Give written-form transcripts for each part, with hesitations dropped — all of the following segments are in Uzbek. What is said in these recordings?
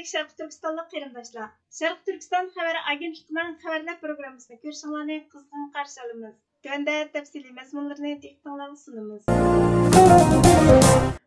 Hürmetlik Şarkı Türkistanlık kıyırımdaşlar. Şarkı Türkistan Haber Agentliğinin haberler programısını görüşünlerini kızgın karşı alımız. Tövende tefsili mezmunlarını diktanlarını sunumuz.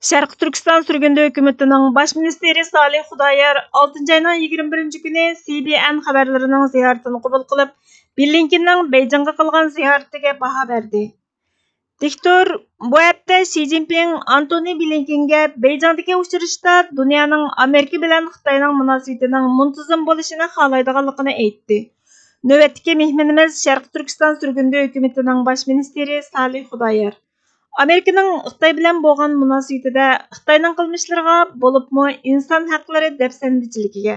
Şarkı Türkistan sürgünde hükümetinin baş ministeri Salih Hudayar 6. ayının 21. günü CBN haberlerinin ziyaretini kabul kılıp, Blinken'nin Beijing'e kılgan ziyaretiga baha verdi. Diktor, bu hafta Xi Jinping Antony Blinken'ge Beijing'deki uçuruşta dünyanın Amerika bilen Xitayning münasebetinin muntazam bo'lishini xalaydiganligini aytdi. Növbetdeki mehmanimiz Şarkı Türkistan sürgünde hükümetinin baş ministeri Salih Hudayar. Amerika'nın Xitay bilen bo'lgan münasebetide Xitayning qilmishlariga bo'libmi inson haqlari dafsandichiligiga,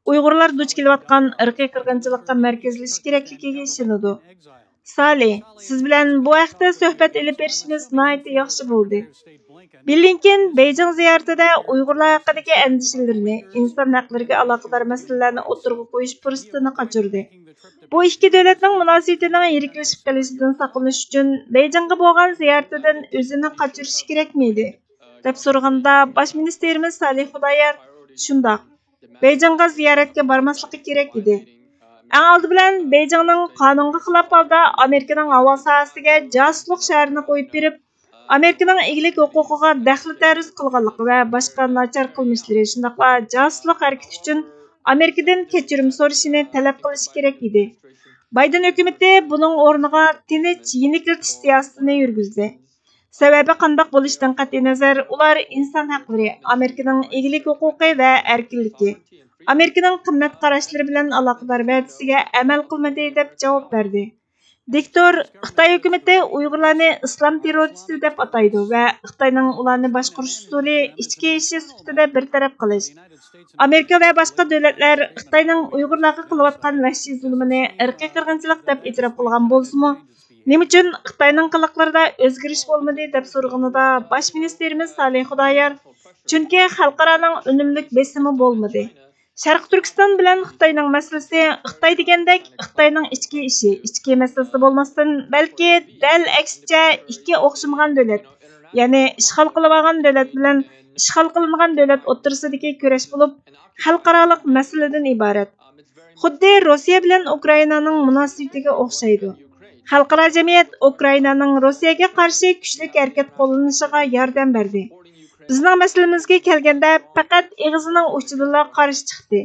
Uyg'urlar duch kelayotgan irqiy qirg'inchilikqa markazlashish kerakligiga ishonadi. Salih, siz bilan bu haqda suhbat ilib berishimiz nihoyatda yaxshi bo'ldi. Blinken Beijing ziyoratida Uyg'urlar haqidagi andishalarini, inson haqlariga aloqador masalalarni o'tirg'a qo'yish fursatini qochirdi. Bu ikki davlatning munosabatining yiriklashib qolishidan saqlanish uchun Beijingga bo'lgan ziyoratidan o'zini qochirish kerakmidi? deb so'raganda bosh ministerimiz Salih Hudayar shundoq. Beijingga ziyoratga bormasligi kerak edi. Eng oldi bilan Beijingning qonunga xilof holda Amerikaning havo sohasiga josuslik sharini qo'yib berib, Amerikaning egalik huquqiga daxli taruz qilganligi va boshqa nachar qilmishlari, shundaqla josuslik harakati uchun Amerikadan kechirim so'rashini talab qilish kerak edi. Bayden hukumati buning o'rniga tinch yeniklatish siyosatini yurgizdi. Sababi qandoq bo'lishidan qat'iy nazar, ular inson haqlari, Amerikaning egalik huquqi va erkinligi, Amerikaning qimmat qarashlari bilan aloqador va'dasiga amal qilmadi deb javob berdi. Diktor, Xitoy hukumati Uyg'urlarni islom terroristi deb ataydi va Xitoyning ularni boshqarish usuli ichki ishi sifatida bartaraf qilish. Amerika va boshqa davlatlar Xitoyning Uyg'urlarga qilayotgan vahshiy zulmini irqiy qirg'inchilik deb e'tirof qilgan bo'lsa-mu, nima uchun Xitoyning qiliqlarida o'zgarish bo'lmadi deb so'raganda bosh ministerimiz Salih Hudayar, chunki xalqaroning unumli besimi bo'lmadi. Şarkı Türkistan bilen Xitayning masalasi Xitoy degandek Xitoyning ichki ishi, ichki masalasi bo'lmasdan, balki dal aksicha ikki o'xshamagan davlat, ya'ni ishg'ol qilib olgan davlat bilan ishg'ol qilingan davlat o'rtasidagi kurash bo'lib, xalqaroliq masaladan iborat. Xuddi Rossiya bilan Ukrainaning munosabatiga o'xshaydi. Xalqaro jamiyat Ukrainaning Rossiyaga qarshi kuchli harakat qo'llanishiga yordam berdi. Bizning masalamizga kelganda faqat eg'izining uchidan qarshi chiqdi.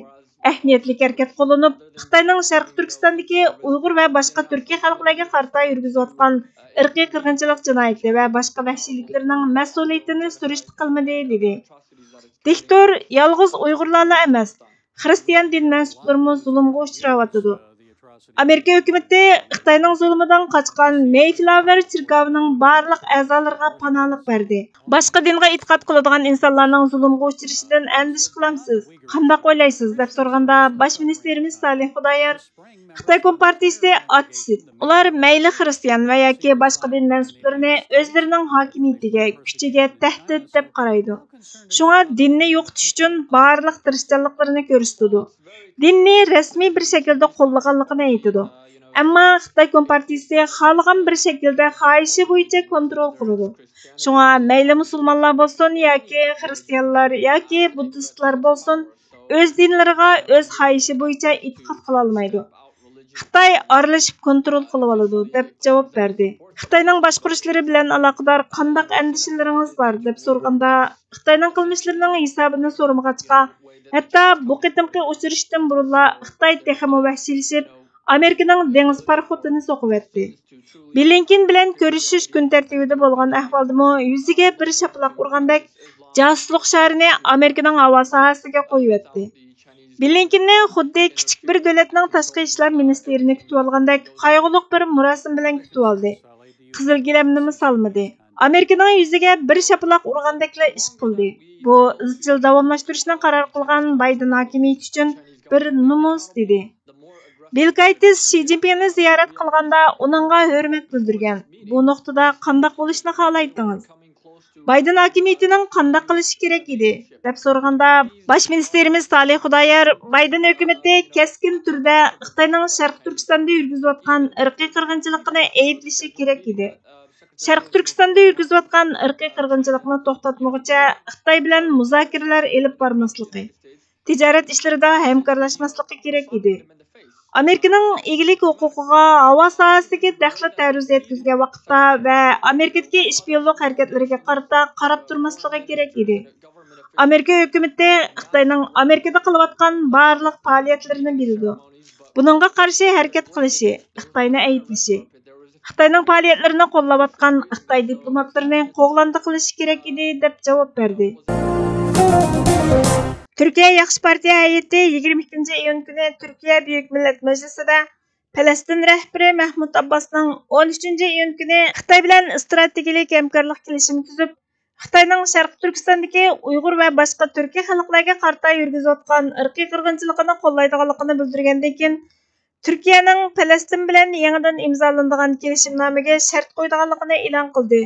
Ahamiyatli harakat qo'llanib, Xitoyning Sharq Turkistondagi Uyg'ur va boshqa turkiy xalqlarga qarata yurgizayotgan irqiy qirg'inchilik jinoyati va boshqa vahshiyliklarning mas'uliyatini surishti qilmadi dedi. Diktor, yolg'iz Uyg'urlarla emas, xristian din mansublarimi zulmga uchrayotdi. Amerika hukumati Xitoyning zulmidan qochgan Mayflower chirkavining barliq a'zolariga panohlik berdi. Boshqa dinga e'tiqod qiladigan insonlarning zulmga uchrashidan andish qilamsiz. Qanday o'ylaysiz deb so'raganda bosh ministerimiz Salih Hudayar, Xitoy Kompartiyasi ateist. Ular mayli xristian va yoki boshqa din mansublarini o'zlarining hokimiyatiga, kuchiga tahdid deb qaraydi. Shunga dinni yo'qotish uchun barliq tirishchanliklarini ko'rsatdi. Dinni rasmiy bir shaklda qo'llaganligini aytadi. Ammo Xitoy Kompartiyasi xohlagan bir shaklda xohishi bo'yicha kontrol qiladi. Shunga mayli musulmonlar bo'lsin yoki xristianlar yoki buddistlar bo'lsin, o'z dinlariga o'z xohishi bo'yicha e'tiqod qila olmaydi. Xitoy aralashib kontrol qilib oladi deb javob berdi. Xitoyning boshqarishlari bilan aloqador qanday andishalaringiz bor deb so'raganda, Xitoyning qilmishlarining hisobini so'ramag'achqa, hatto bu qitimqi uchrashishdan burunla Xitoy texmo vahshiylashib, Amerikaning dengiz parxodini so'qib etdi. Blinken bilan ko'rishish kun tartibida bo'lgan ahvoldami yuziga bir shaplaq urgandek josuslik sharini Amerikaning havo sohasiga qo'yib etdi. Blinkenni xuddi kichik bir davlatning tashqi ishlar ministerini kutib olgandek qayg'uliq bir murosim bilan kutib oldi. Qizil gilamni solmadi. Amerikaning yuziga bir shaplaq urgandekla ish qildi. Bu izchil davomlashtirishni qaror qilgan Bayden hokimiyati uchun bir numus dedi. Bill Gates Xi Jinpingni ziyorat qilganda uningga hurmat bildirgan. Bu nuqtada qanday bo'lishni xohlaydingiz? Bayden hokimiyatining qanday qilishi kerak edi deb so'raganda bosh ministerimiz Salih Hudayar, Bayden hukumati keskin turda Xitoyning Sharq Turkistonda yurgizayotgan irqiy qirg'inchilikni ayblashi kerak edi. Sharq Turkistonda yurgizayotgan irqiy qirg'inchilikni to'xtatmoqcha Xitoy bilan muzokaralar elib bormasligi, tijorat ishlarida hamkorlashmasligi kerak edi. Amerikaning egilik huquqiga havo sohasidagi daxli ta'ruz yetkazgan vaqtda va Amerikadagi ishbiyonlik harakatlariga qarata qarab turmasligi kerak edi. Amerika hukumati Xitoyning Amerikada qilayotgan barliq faoliyatlarini bildi. Buningga qarshi harakat qilishi, Xitoyni ayblashi, Xitoyning faoliyatlarini qo'llayotgan Xitoy diplomatlarini qo'g'landi qilish kerak edi deb javob berdi. Türkiye Yaxshi partiya hay'ati 22-iyun kuni Türkiye Büyük Millet Meclisi'de Palestin rəhbəri Mahmud Abbas'ның 13-iyun kuni Xitoy bilan strategik hamkorlik kelishimi tuzib, Xitoyning Sharq Turkistondagi Uyg'ur va boshqa Turkiy xalqlarga qarata yurgizayotgan irqiy qirg'inchiligini qo'llaydiganligini bildirgandan keyin Türkiye'ning Palestin bilan yangidan imzolanadigan kelishimnomaga shart qo'ydiganligini e'lon qildi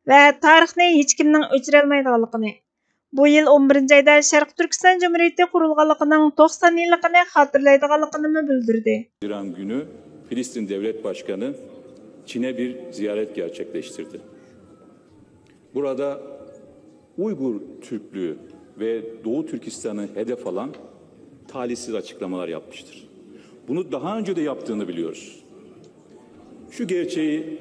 va tarixni hech kimning o'chira olmaydiganligini, bu yil 11-oyda Sharq Turkiston Cumhuriyeti kurulganligining 90 yilligini xotirlaydiganligini bildirdi. Haziran günü Filistin Devlet Başkanı Çin'e bir ziyaret gerçekleştirdi. Burada Uygur Türklüğü ve Doğu Türkistan'ı hedef alan talihsiz açıklamalar yapmıştır. Bunu daha önce de yaptığını biliyoruz. Şu gerçeği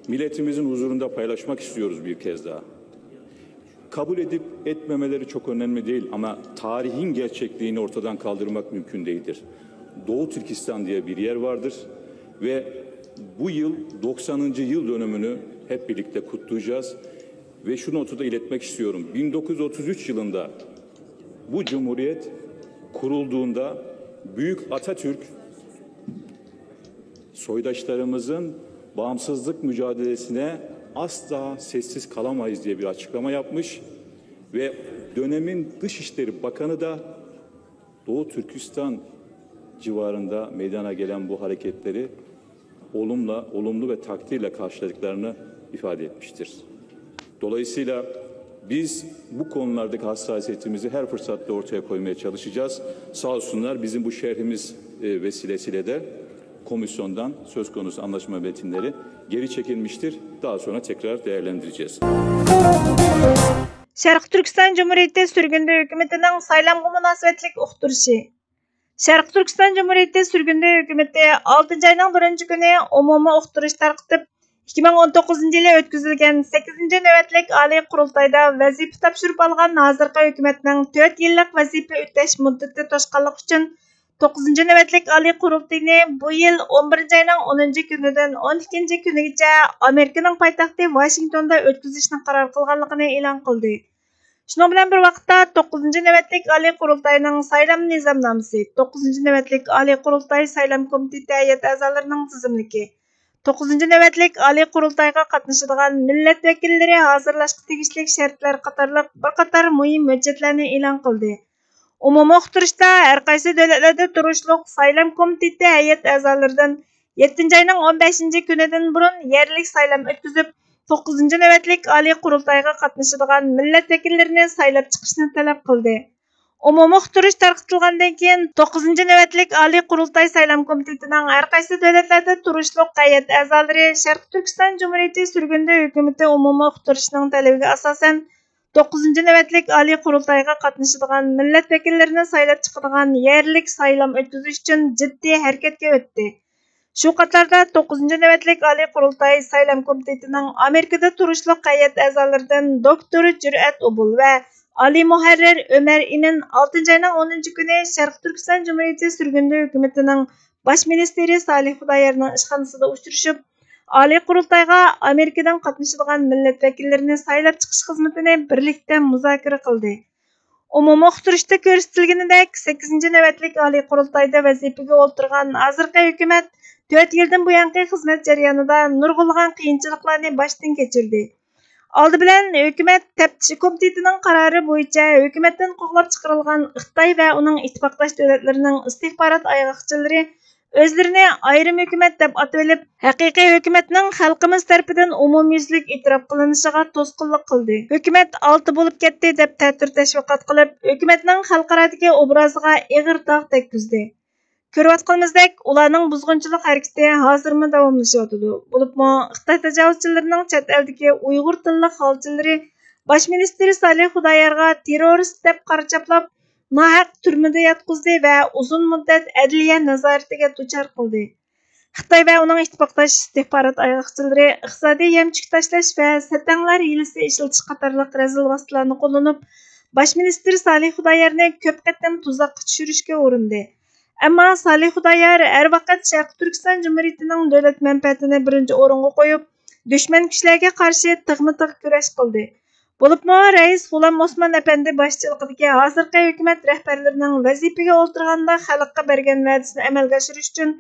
milletimizin huzurunda paylaşmak istiyoruz bir kez daha. Kabul edip etmemeleri çok önemli değil ama tarihin gerçekliğini ortadan kaldırmak mümkün değildir. Doğu Türkistan diye bir yer vardır ve bu yıl 90. yıl dönümünü hep birlikte kutlayacağız. Ve şu notu da iletmek istiyorum. 1933 yılında bu cumhuriyet kurulduğunda Büyük Atatürk soydaşlarımızın bağımsızlık mücadelesine asla sessiz kalamayız diye bir açıklama yapmış ve dönemin Dışişleri Bakanı da Doğu Türkistan civarında meydana gelen bu hareketleri olumlu ve takdirle karşıladıklarını ifade etmiştir. Dolayısıyla biz bu konulardaki hassasiyetimizi her fırsatta ortaya koymaya çalışacağız. Sağ olsunlar bizim bu şerhimiz vesilesiyle de komisyondan söz konusu anlaşma metinleri geri çekilmiştir. Daha sonra tekrar değerlendireceğiz. Sharq Turkiston Cumhuriyeti sürgünde hükümetinin saylamga münasebetlik uqtırışı. Sharq Turkiston Cumhuriyeti sürgünde hükümeti 6. ayning 1 günü umumiy uqtırış tarqitib 2019 yılı ötküzülgen 8. nöbetlik Ali Qurultayda vazife tapşırıp algan hazırkı hükümetinin 4 yıllık vazife öteş muddeti toşqanlık üçün 9. nöbetlik Ali Qurultayni bu yıl 11. ayning 10. günüden 12. günügacha Amerikaning poytaxti Washingtonda ötküzishni qaror qilganligini e'lon qildi. Şunun bilan bir vaqtda 9. nöbetlik Ali Qurultayning saylam nizamnomasi, 9. nöbetlik Ali Qurultay saylam komiteti hay'at a'zolarining tizimligi, 9. nöbetlik Ali Qurultayga qatnashadigan millat vakillari hozirlashga tegishli shartlar qatorliq bir qator muhim hujjatlarni e'lon qildi. Umumiy uqtirishda har qaysi davlatlarda turishliq saylam komiteti hay'at a'zolaridan 7. ayning 15. kunidan burun yerlik saylam o'tkazib, 9. nöbetlik Ali Qurultayga qatnashadigan millat vakillarini saylab chiqishni talab qildi. Umumiy uqtirish tarqitilgandan keyin 9. nöbetlik Ali Qurultay saylam komitetining har qaysi davlatlarda turishliq hay'at a'zolari Sharq Turkiston Cumhuriyeti sürgünde hükümeti umumiy uqtirishning talabiga asosan 9. nöbetlik Ali Qurultayga qatnashadigan millat vakillarini saylab chiqadigan yerlik saylam o'tkazish uchun jiddiy harakatga o'tdi. Shu qatorda 9. nöbetlik Ali Qurultay saylam komitetining Amerikada turishliq hay'at a'zolaridan doktor Jur'at Obul va Ali Muharrir Ömer İnin 6. ayning 10. kuni Sharq Turkiston Cumhuriyeti sürgünde hükümetining baş ministeri Salih Xudayarning ishxonasida uchrashib, Ali Qurultayga Amerikadan qatnashadigan millat vakillarini saylab chiqish xizmatini birlikda muzokara qildi. Umumiy uqtirishda ko'rsatilganidek 8. nöbetlik Ali Qurultayda vazifaga o'tirgan hozirgi hukumat 4 yildan buyangi xizmat jarayonida nurg'ulg'an qiyinchiliklarni boshdan kechirdi. Oldi bilan hukumat taftish komitetining qarori bo'yicha hukumatdan qo'g'lab chiqarilgan Xitoy va uning ittifoqdosh davlatlarining istixborot ayg'oqchilari o'zlarini ayrim hukumat deb atab, haqiqiy hukumatning xalqimiz tarafidan umumyuzlik e'tirof qilinishiga to'sqinlik qildi. Hukumat olti bo'lib ketdi deb ta'tir tashviqot qilib, hukumatning xalqarodagi obraziga og'ir dog' tekkizdi. Ko'rayotganimizdek, ularning buzg'unchilik harakati hozirmi davomlashyapti. Bo'libmi, Xitoy tajovuzchilarining chet eldagi Uyg'ur tilli xalqchilari bosh ministri Salih Xudayarga terrorist deb qarachaplab, nohaq turmada yotqizdi va uzun muddat adliya nazoratiga duchor qildi. Xitoy va uning ittifoqdosh istihborot ayg'oqchilari iqtisodiy yamchuk tashlash va satanglar hilasi ishlatish qatorliq razil vositalarni qo'llanib, bosh ministr Salih Xudoyarni ko'p qatam tuzoqqa tushirishga urindi. Ammo Salih Xudoyar har vaqt Sharq Turkiston Jumhuriyatining davlat manfaatini birinchi o'ringa qo'yib, dushman kuchlarga qarshi tig'ma-tig' kurash qildi. Bo'libmi Rais G'ulom Osmon apandi boshchiligidagi hozirgi hukumat rahbarlarining vazifaga o'ltirganda xalqqa bergan va'dasini amalga oshirish uchun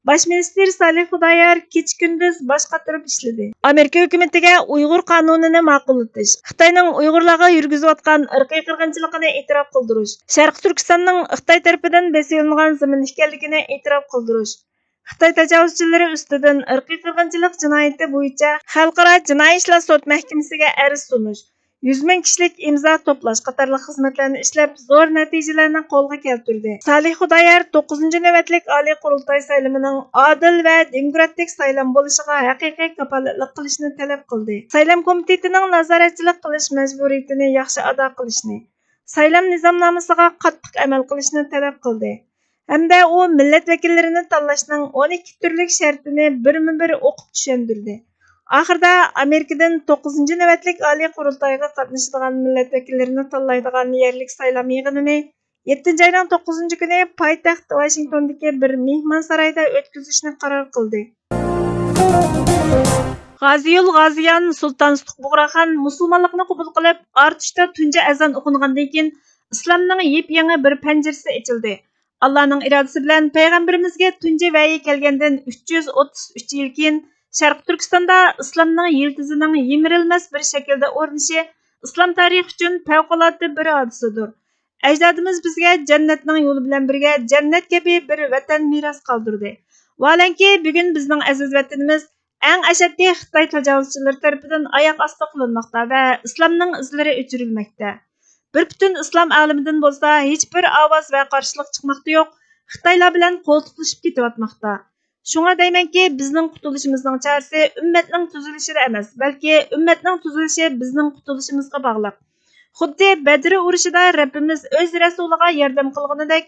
bosh ministr Salih Xudoyar kecha-kunduz bosh qotirib ishladi. Amerika hukumatiga Uyg'ur qonunini ma'qullatish, Xitoyning Uyg'urlarga yurgizayotgan irqiy qirg'inchiligini e'tirof qildirish, Sharq Turkistonning Xitoy tarafidan besilingan zamin ekanligini e'tirof qildirish, Xitoy tajovuzchilari ustidan irqiy qirg'inchilik jinoyati bo'yicha Xalqaro jinoiy ishlar sud mahkamasiga arz sunish, 100 ming kishilik imzo to'plash qatorli xizmatlarni ishlab zo'r natijalarni qo'lga keltirdi. Salih Xudoyar 9-chi navbatlik Oliy Qurultoy saylamining odil va demokratik saylam bo'lishiga haqiqiy kafolatlik qilishni talab qildi. Saylam komitetining nazoratchilik qilish majburiyatini yaxshi ado qilishni, saylam nizomnomasiga qattiq amal qilishni talab qildi. Hamda u millat vakillarini tanlashning 12 turlik shartini birma-bir o'qib tushuntirdi. Oxirida Amerikadan 9-chi navbatlik Oliy Qurultoyga qatnashadigan millat vakillarini tanlaydigan yerlik saylam yig'inini 7-oyning 9-chi kuni poytaxt Washingtondagi bir mehmonsaroyda o'tkazishni qaror qildi. G'aziyul G'aziyan Sulton Bug'raxon musulmonlikni qabul qilib, Artushda tunji azon o'qilgandan keyin islomning yep-yangi bir panjarasi ochildi. Allohning irodasi bilan payg'ambarimizga tunji vahiy kelgandan 333 yil keyin Sharq Turkistonda islomning yildizining yemirilmas bir shaklda o'rnashi islom tarixi uchun favqulodda bir hodisadir. Ajdodimiz bizga jannatning yo'li bilan birga jannat kabi bir vatan meros qoldirdi. Valanki bugun bizning aziz vatanimiz eng ashaddiy Xitoy tajovuzchilari tomonidan oyoq osti qilinmoqda va islomning izlari o'chirilmoqda. Bir butun islom olamidan bo'lsa hech bir ovoz va qarshilik chiqmoqda yo'q. Xitoylar bilan qo'ltiqlashib ketyapmoqda. Shunga deymanki, bizning qutulishimizning chorasi ummatning tuzilishida emas, balki ummatning tuzilishi bizning qutulishimizga bog'liq. Xuddi Badr urushida Rabbimiz o'z rasuliga yordam qilganidek,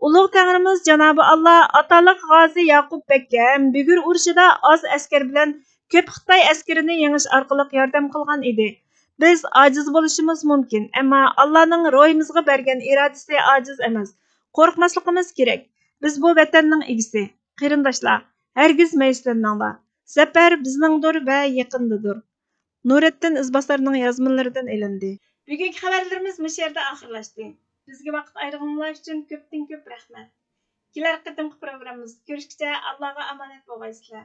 ulug' Tanrimiz Janobi Alloh ataliq g'ozi Yaqub Bakka Bugur urushida oz askar bilan ko'p Xitoy askarini yengish orqali yordam qilgan edi. Biz ojiz bo'lishimiz mumkin, ammo Allohning ro'yimizga bergan irodasi ojiz emas. Qo'rqmasligimiz kerak. Biz bu vatanning egisi. Qarindoshlar, hargiz mayuslanmanglar. Zafar bizningdir va yaqindadir. Nuriddin Izbosarning yozmalaridan elindi. Bugungi xabarlarimiz bu yerda oxirlashdi. Bizga vaqt ayirganlar uchun ko'pdan-ko'p rahmat. Kelar qatimki programmamizda ko'rishguncha Allohga omonat bo'lgaysizlar.